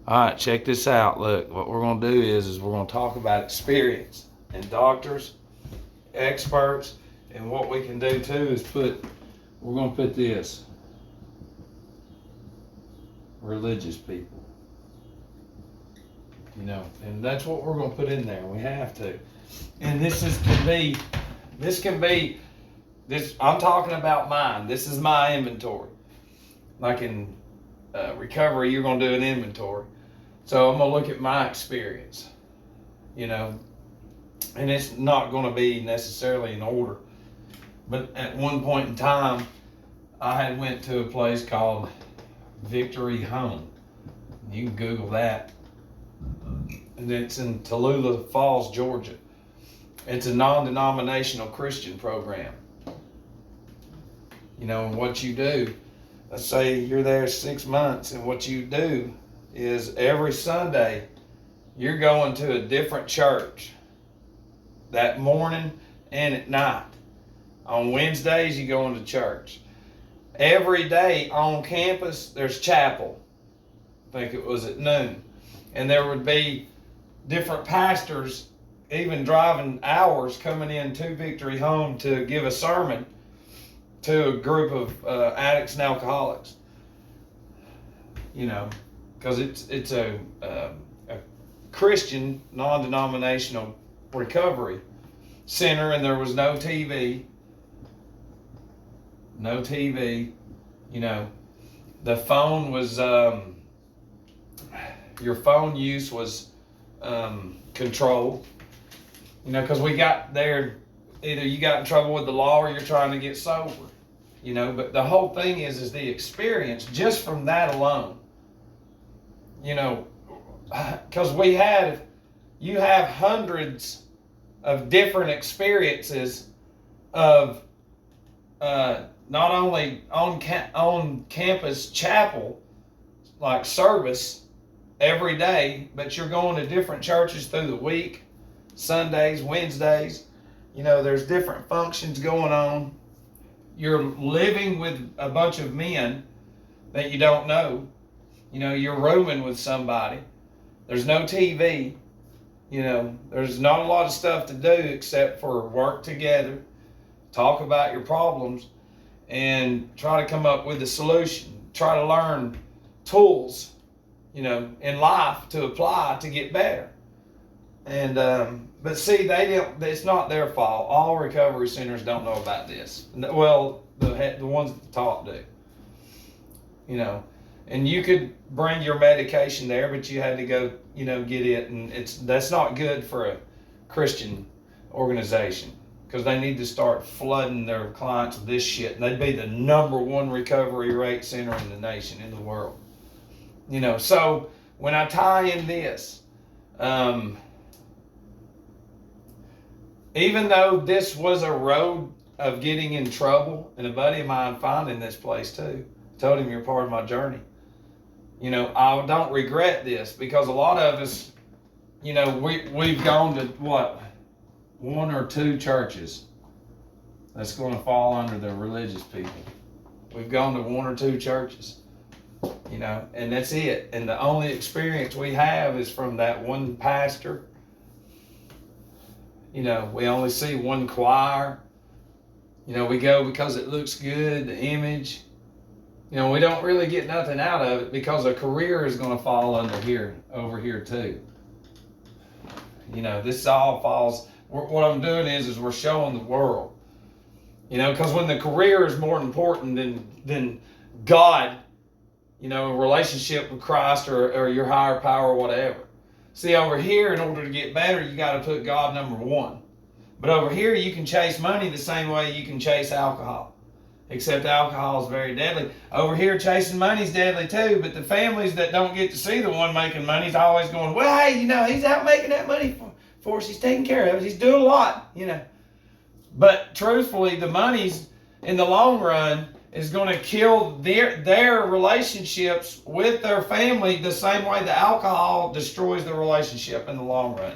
All right, check this out. Look, what we're going to do is we're going to talk about experience and doctors, experts, and what we can do too is we're going to put this, religious people. You know, and that's what we're going to put in there. We have to. And this, I'm talking about mine. This is my inventory. Like in recovery, you're going to do an inventory. So I'm going to look at my experience, you know, and it's not going to be necessarily in order. But at one point in time, I had went to a place called Victory Home. You can Google that. And it's in Tallulah Falls, Georgia. It's a non-denominational Christian program. You know, and what you do, let's say you're there 6 months, and what you do is every Sunday you're going to a different church that morning and at night. On Wednesdays you go into church. Every day on campus there's chapel. I think it was at noon. And there would be different pastors even driving hours coming in to Victory Home to give a sermon to a group of addicts and alcoholics. You know, because it's a Christian non-denominational recovery center, and there was no TV. No TV. You know, the phone was your phone use was controlled. You know, because we got there, either you got in trouble with the law or you're trying to get sober. You know, but the whole thing is the experience just from that alone. You know, because you have hundreds of different experiences of not only on campus chapel, like service every day, but you're going to different churches through the week, Sundays, Wednesdays. You know, there's different functions going on. You're living with a bunch of men that you don't know. You know, you're rooming with somebody. There's no TV. You know, there's not a lot of stuff to do except for work together, talk about your problems, and try to come up with a solution. Try to learn tools, you know, in life to apply to get better. And but see, it's not their fault. All recovery centers don't know about this. Well, the ones at the top do. You know, and you could bring your medication there, but you had to go, you know, get it, and that's not good for a Christian organization, because they need to start flooding their clients with this shit, and they'd be the #1 recovery rate center in the nation, in the world. You know, so when I tie in this, even though this was a road of getting in trouble, and a buddy of mine finding this place too, told him, you're part of my journey. You know, I don't regret this, because a lot of us, you know, we've gone to what, 1 or 2 churches that's going to fall under the religious people. We've gone to 1 or 2 churches, you know, and that's it. And the only experience we have is from that one pastor. You know, we only see one choir. You know, we go because it looks good, the image. You know, we don't really get nothing out of it, because a career is going to fall over here too. You know, this all falls. What I'm doing is we're showing the world. You know, because when the career is more important than God, you know, a relationship with Christ or your higher power or whatever. See, over here, in order to get better, you got to put God #1. But over here, you can chase money the same way you can chase alcohol. Except alcohol is very deadly. Over here, chasing money is deadly too, but the families that don't get to see the one making money is always going, well, hey, you know, he's out making that money for us. He's taking care of us. He's doing a lot, you know. But truthfully, the money's, in the long run, is going to kill their relationships with their family the same way the alcohol destroys the relationship in the long run.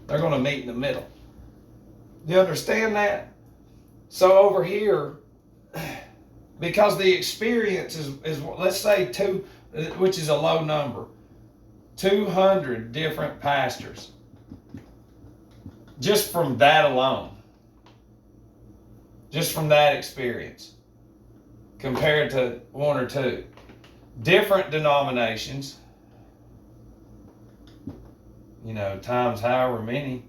They're going to meet in the middle. Do you understand that? So over here, because the experience is let's say 2, which is a low number. 200 different pastors just from that alone. Just from that experience, compared to one or two. Different denominations, times however many.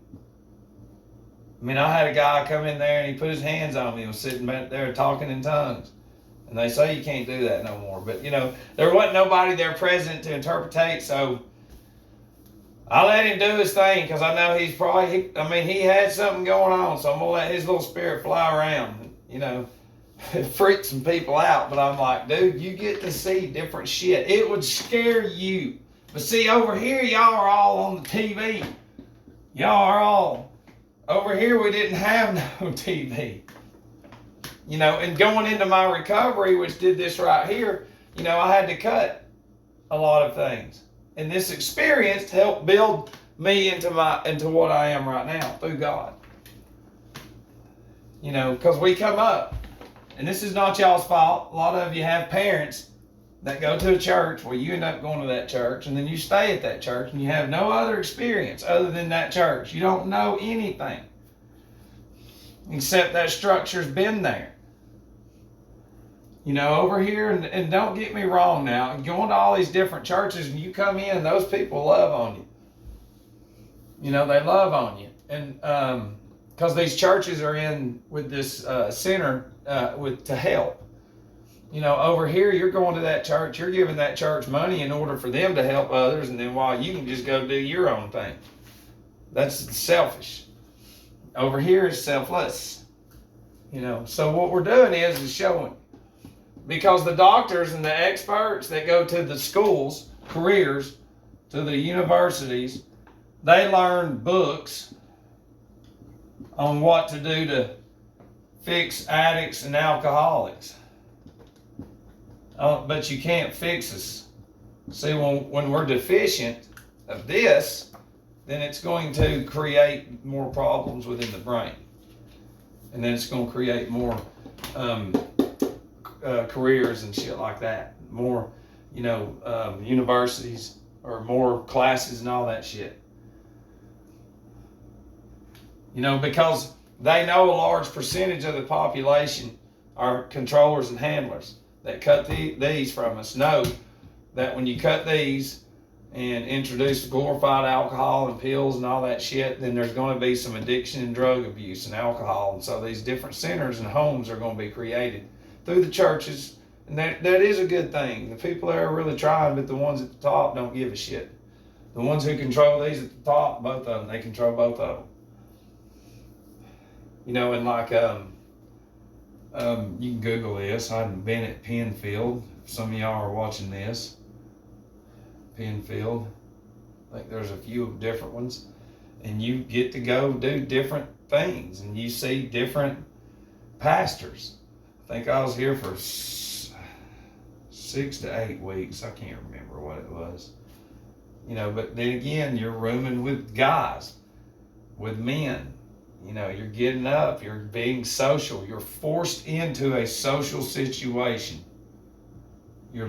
I mean, I had a guy come in there and he put his hands on me and was sitting back there talking in tongues. And they say you can't do that no more. But, there wasn't nobody there present to interpretate, so I let him do his thing because I know he had something going on, so I'm going to let his little spirit fly around, freak some people out. But I'm like, dude, you get to see different shit. It would scare you. But see, over here, y'all are all on the TV. Y'all are all. Over here, we didn't have no TV. And going into my recovery, which did this right here, I had to cut a lot of things. And this experience helped build me into what I am right now through God. Because we come up, and this is not y'all's fault. A lot of you have parents that go to a church where you end up going to that church, and then you stay at that church, and you have no other experience other than that church. You don't know anything except that structure's been there. Over here, and don't get me wrong now, going to all these different churches, and you come in, and those people love on you. They love on you. And because these churches are in with this center to help. Over here, you're going to that church, you're giving that church money in order for them to help others, and then while you can just go do your own thing. That's selfish. Over here is selfless. So what we're doing is showing. Because the doctors and the experts that go to the schools, careers, to the universities, they learn books on what to do to fix addicts and alcoholics. But you can't fix us. See, when we're deficient of this, then it's going to create more problems within the brain. And then it's going to create more careers and shit like that. More, universities or more classes and all that shit. Because they know a large percentage of the population are controllers and handlers that cut these from us. Know that when you cut these and introduce glorified alcohol and pills and all that shit, then there's going to be some addiction and drug abuse and alcohol. And so these different centers and homes are going to be created through the churches, and that is a good thing. The people there are really trying, but the ones at the top don't give a shit. The ones who control these at the top, both of them, they control both of them. And like, you can Google this. I've been at Penfield. Some of y'all are watching this. Penfield. I think there's a few different ones. And you get to go do different things, and you see different pastors. I think I was here for 6 to 8 weeks. I can't remember what it was. But then again, you're rooming with guys, with men. You're getting up, you're being social, you're forced into a social situation. You're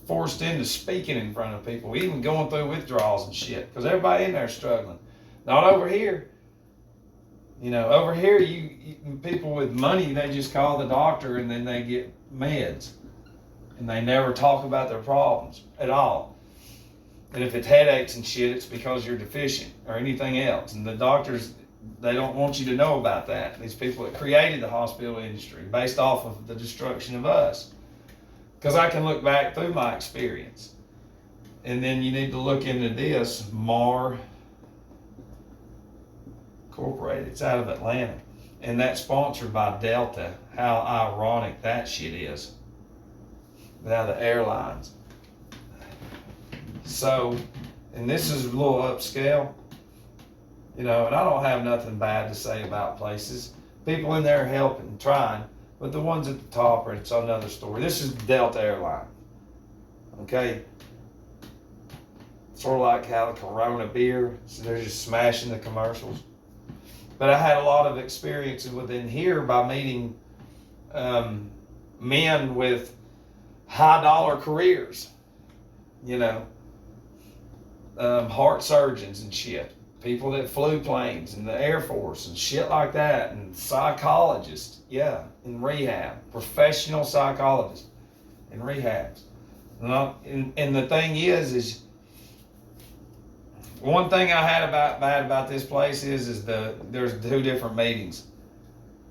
forced into speaking in front of people, even going through withdrawals and shit, because everybody in there is struggling. Not over here. Over here, you people with money, they just call the doctor and then they get meds. And they never talk about their problems at all. And if it's headaches and shit, it's because you're deficient or anything else. And the doctors, they don't want you to know about that. These people that created the hospital industry based off of the destruction of us. Because I can look back through my experience. And then you need to look into this, MAR Incorporated. It's out of Atlanta. And that's sponsored by Delta. How ironic that shit is. Now the airlines. So, and this is a little upscale. And I don't have nothing bad to say about places. People in there are helping, trying. But the ones at the top, it's another story. This is Delta Airline. Okay? Sort of like how the Corona beer, so they're just smashing the commercials. But I had a lot of experiences within here by meeting men with high dollar careers, heart surgeons and shit, people that flew planes in the Air Force and shit like that, and psychologists, yeah, in rehab, professional psychologists in rehabs. And the thing is one thing I had bad about this place is there's 2 different meetings.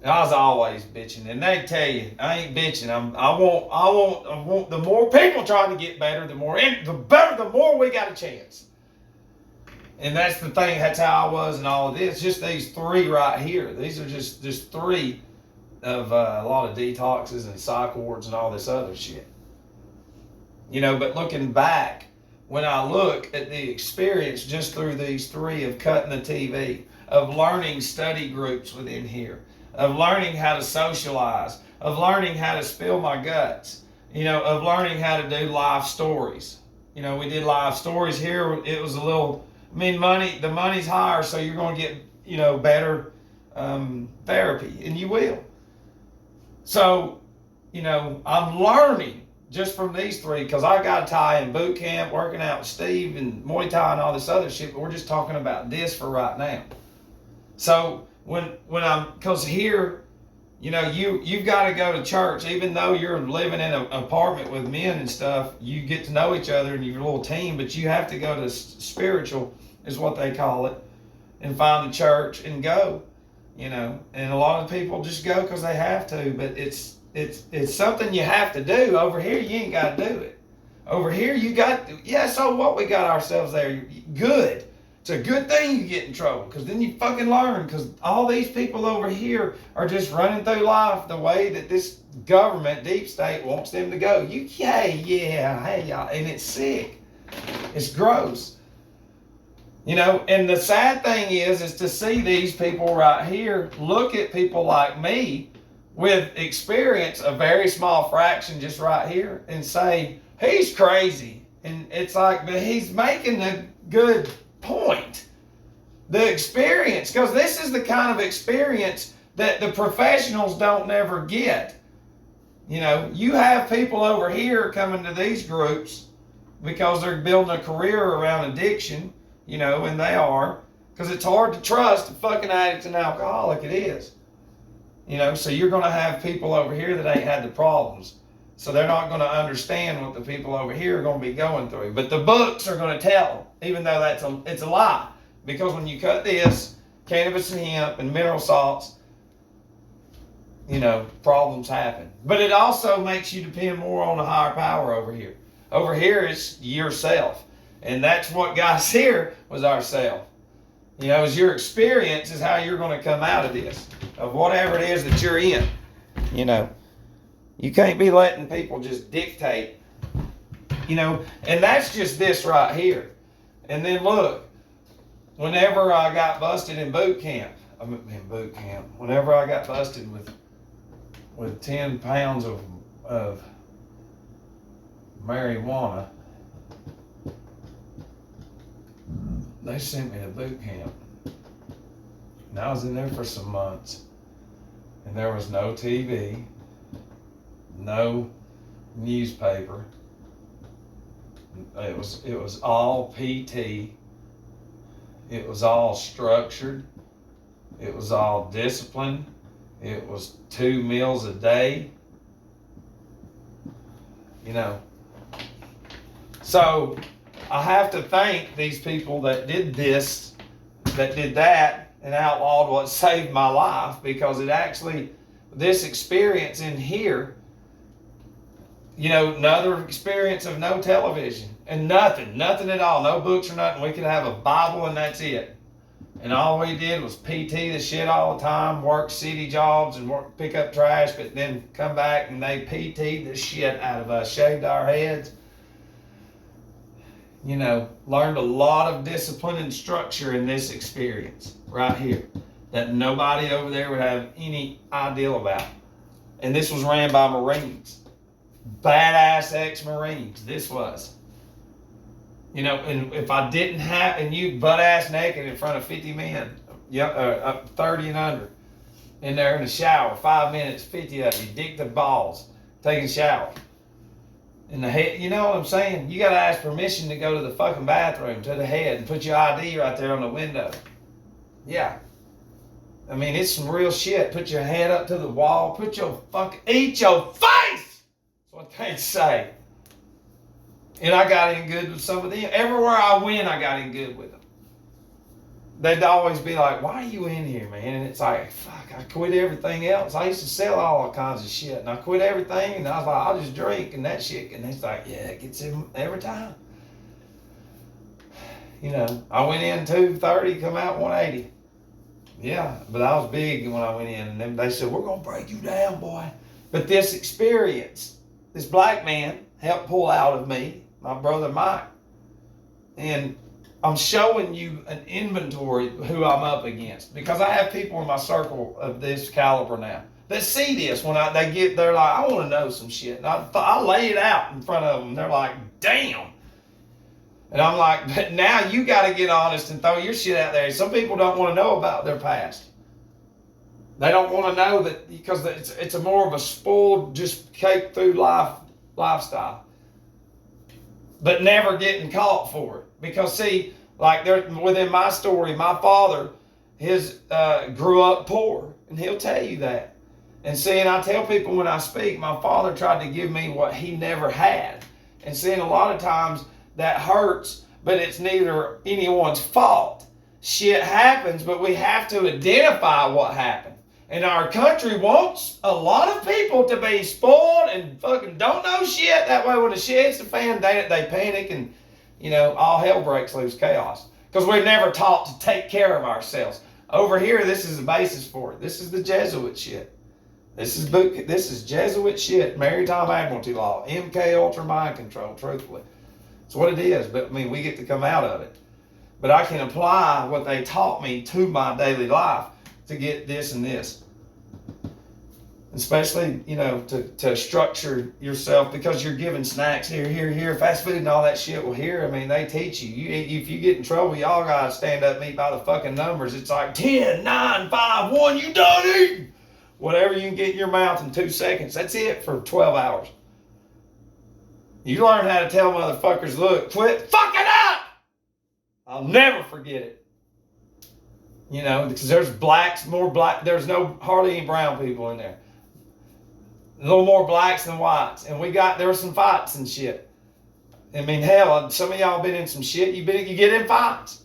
And I was always bitching, and they tell you I ain't bitching. I want the more people trying to get better, the better, the more we got a chance. And that's the thing. That's how I was in all of this. Just these 3 right here. These are just 3 of a lot of detoxes and psych wards and all this other shit. But looking back, when I look at the experience just through these 3 of cutting the TV, of learning study groups within here, of learning how to socialize, of learning how to spill my guts, of learning how to do life stories. We did life stories here. It was a little, the money's higher, so you're going to get, better therapy, and you will. So, I'm learning just from these 3, because I got to tie in boot camp, working out with Steve and Muay Thai and all this other shit, but we're just talking about this for right now. So because here, you've got to go to church, even though you're living in an apartment with men and stuff, you get to know each other and your little team, but you have to go to spiritual, is what they call it, and find a church and go, and a lot of people just go because they have to, but it's something you have to do. Over here, you ain't got to do it. Over here, so what, we got ourselves there. Good. It's a good thing you get in trouble, because then you fucking learn, because all these people over here are just running through life the way that this government, deep state, wants them to go. Hey, y'all, and it's sick. It's gross. And the sad thing is to see these people right here look at people like me with experience, a very small fraction just right here, and say, he's crazy. And it's like, but he's making a good point. The experience, because this is the kind of experience that the professionals don't never get. You have people over here coming to these groups because they're building a career around addiction, and they are, because it's hard to trust a fucking addict and alcoholic. It is. So you're going to have people over here that ain't had the problems. So they're not going to understand what the people over here are going to be going through. But the books are going to tell them, even though it's a lie. Because when you cut this, cannabis and hemp and mineral salts, problems happen. But it also makes you depend more on a higher power over here. Over here, it's yourself. And that's what got us here, was ourself. Is your experience is how you're going to come out of this, of whatever it is that you're in. You can't be letting people just dictate, and that's just this right here. And then look, whenever I got busted in boot camp, whenever I got busted with 10 pounds of marijuana, they sent me to boot camp. And I was in there for some months. And there was no TV, no newspaper. It was all PT. It was all structured. It was all disciplined. It was 2 meals a day. So I have to thank these people that did this, that did that, and outlawed what saved my life, because it actually, this experience in here, another experience of no television and nothing at all, no books or nothing. We could have a Bible and that's it. And all we did was PT the shit all the time, work city jobs and pick up trash, but then come back and they PT'd the shit out of us, shaved our heads. Learned a lot of discipline and structure in this experience right here that nobody over there would have any idea about. And this was ran by Marines. Badass ex-Marines, this was. And if I didn't have, and you butt-ass naked in front of 50 men, 30 and under, in there in the shower, 5 minutes, 50 of you, dick the balls, taking a shower. In the head, you know what I'm saying? You gotta ask permission to go to the fucking bathroom, to the head, and put your ID right there on the window. Yeah. I mean, it's some real shit. Put your head up to the wall. Eat your face! That's what they say. And I got in good with some of them. Everywhere I went, I got in good with them. They'd always be like, why are you in here, man? And it's like, fuck, I quit everything else. I used to sell all kinds of shit. And I quit everything. And I was like, I'll just drink and that shit. And it's like, yeah, it gets him every time. You know, I went in 230, come out 180. Yeah, but I was big when I went in. And then they said, we're going to break you down, boy. But this experience, this black man helped pull out of me, my brother Mike. And I'm showing you an inventory of who I'm up against, because I have people in my circle of this caliber now that see this when they're like, I want to know some shit. And I lay it out in front of them. They're like, damn. And I'm like, but now you got to get honest and throw your shit out there. Some people don't want to know about their past. They don't want to know that, because it's a more of a spoiled, just cake through lifestyle, but never getting caught for it. Because see, like within my story, my father, grew up poor, and he'll tell you that. And see, and I tell people when I speak, my father tried to give me what he never had. And seeing a lot of times that hurts, but it's neither anyone's fault. Shit happens, but we have to identify what happened. And our country wants a lot of people to be spoiled and fucking don't know shit. That way when the shit hits the fan, they panic and, you know, all hell breaks loose, chaos. Because we're never taught to take care of ourselves. Over here, this is the basis for it. This is the Jesuit shit. This is Jesuit shit. Maritime Admiralty Law. MK Ultra Mind Control, truthfully. It's what it is. But, I mean, we get to come out of it. But I can apply what they taught me to my daily life to get this and this. Especially, you know, to structure yourself, because you're given snacks here, fast food and all that shit. Well, here, I mean, they teach you. If you get in trouble, y'all gotta stand up and eat by the fucking numbers. It's like 10, 9, 5, 1, you done eating. Whatever you can get in your mouth in 2 seconds. That's it for 12 hours. You learn how to tell motherfuckers, look, quit fucking up. I'll never forget it. You know, because there's there's hardly any brown people in there. A little more blacks than whites. And there were some fights and shit. I mean, hell, some of y'all been in some shit. You get in fights.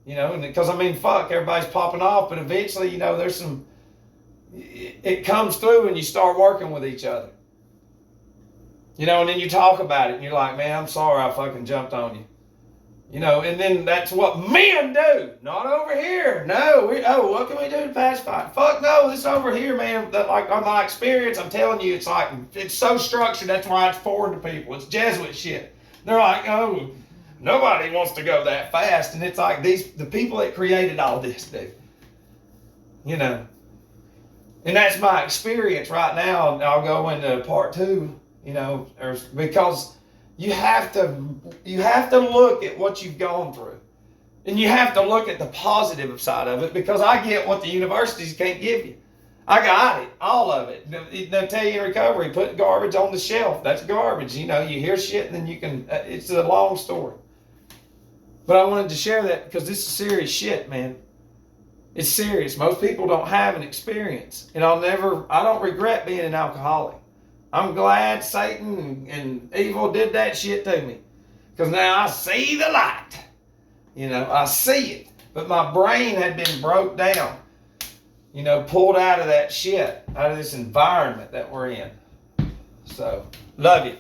You know, because I mean, fuck, everybody's popping off, but eventually, you know, it comes through and you start working with each other. You know, and then you talk about it and you're like, man, I'm sorry I fucking jumped on you. You know, and then that's what men do. Not over here. No. What can we do to pacify? Fuck no, this over here, man. Like, on my experience, I'm telling you, it's so structured. That's why it's foreign to people. It's Jesuit shit. They're like, oh, nobody wants to go that fast. And it's like the people that created all this do. You know. And that's my experience right now. I'll go into part 2, you know, because you have to look at what you've gone through. And you have to look at the positive side of it, because I get what the universities can't give you. I got it, all of it. They'll tell you in recovery, put garbage on the shelf. That's garbage. You know, you hear shit and then you can, it's a long story. But I wanted to share that because this is serious shit, man. It's serious. Most people don't have an experience. And I don't regret being an alcoholic. I'm glad Satan and evil did that shit to me. Because now I see the light. You know, I see it. But my brain had been broke down. You know, pulled out of that shit. Out of this environment that we're in. So, love you.